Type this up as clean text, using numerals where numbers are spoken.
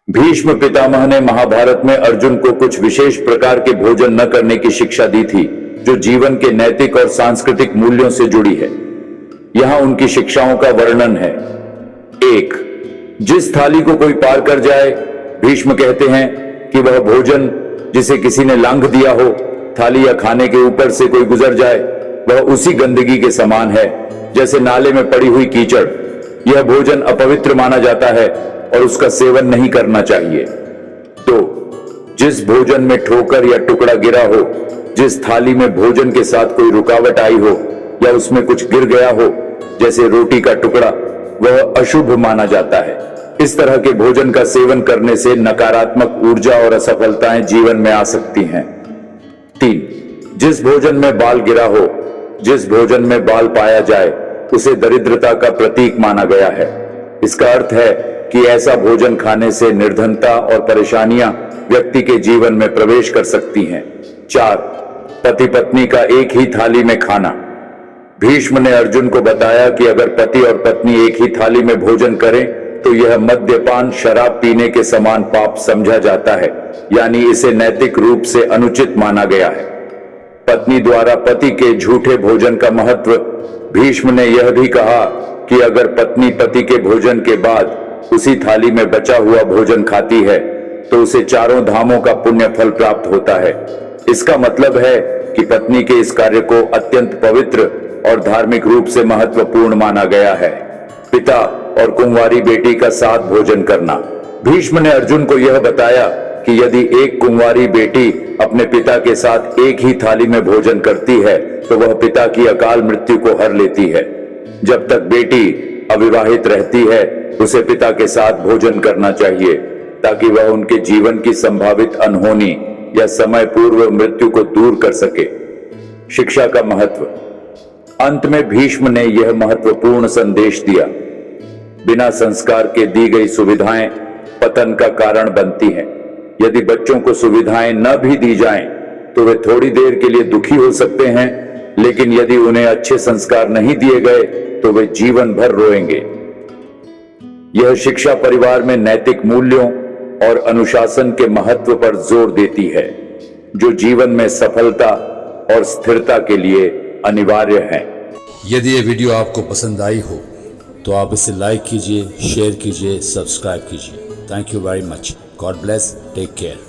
भीष्म पितामह ने महाभारत में अर्जुन को कुछ विशेष प्रकार के भोजन न करने की शिक्षा दी थी, जो जीवन के नैतिक और सांस्कृतिक मूल्यों से जुड़ी है। यहां उनकी शिक्षाओं का वर्णन है। 1. जिस थाली को कोई पार कर जाए, भीष्म कहते हैं कि वह भोजन जिसे किसी ने लांघ दिया हो, थाली या खाने के ऊपर से कोई गुजर जाए, वह उसी गंदगी के समान है जैसे नाले में पड़ी हुई कीचड़। यह भोजन अपवित्र माना जाता है और उसका सेवन नहीं करना चाहिए। 2. जिस भोजन में ठोकर या टुकड़ा गिरा हो, जिस थाली में भोजन के साथ कोई रुकावट आई हो या उसमें कुछ गिर गया हो, जैसे रोटी का टुकड़ा, वह अशुभ माना जाता है। इस तरह के भोजन का सेवन करने से नकारात्मक ऊर्जा और असफलताएं जीवन में आ सकती हैं। 3. जिस भोजन में बाल गिरा हो, जिस भोजन में बाल पाया जाए, उसे दरिद्रता का प्रतीक माना गया है। इसका अर्थ है कि ऐसा भोजन खाने से निर्धनता और परेशानियां व्यक्ति के जीवन में प्रवेश कर सकती हैं। 4. पति पत्नी का एक ही थाली में खाना। भीष्म ने अर्जुन को बताया कि अगर पति और पत्नी एक ही थाली में भोजन करें तो यह मद्यपान, शराब पीने के समान पाप समझा जाता है, यानी इसे नैतिक रूप से अनुचित माना गया है। पत्नी द्वारा पति के झूठे भोजन का महत्व। भीष्म ने यह भी कहा कि अगर पत्नी पति के भोजन के बाद उसी थाली में बचा हुआ भोजन खाती है तो उसे चारों धामों का पुण्य फल प्राप्त होता है। इसका मतलब है कि पत्नी के इस कार्य को अत्यंत पवित्र और धार्मिक रूप से महत्वपूर्ण माना गया है। पिता और कुंवारी बेटी का साथ भोजन करना। भीष्म ने अर्जुन को यह बताया कि यदि एक कुंवारी बेटी अपने पिता के साथ एक ही थाली में भोजन करती है तो वह पिता की अकाल मृत्यु को हर लेती है। जब तक बेटी अविवाहित रहती है, उसे पिता के साथ भोजन करना चाहिए ताकि वह उनके जीवन की संभावित अनहोनी या समय पूर्व मृत्यु को दूर कर सके। शिक्षा का महत्व। अंत में भीष्म ने यह महत्वपूर्ण संदेश दिया, बिना संस्कार के दी गई सुविधाएं पतन का कारण बनती हैं। यदि बच्चों को सुविधाएं न भी दी जाएं तो वे थोड़ी देर के लिए दुखी हो सकते हैं, लेकिन यदि उन्हें अच्छे संस्कार नहीं दिए गए तो वे जीवन भर रोएंगे। यह शिक्षा परिवार में नैतिक मूल्यों और अनुशासन के महत्व पर जोर देती है, जो जीवन में सफलता और स्थिरता के लिए अनिवार्य है। यदि ये वीडियो आपको पसंद आई हो तो आप इसे लाइक कीजिए, शेयर कीजिए, सब्सक्राइब कीजिए। Thank you very much. God bless. Take care.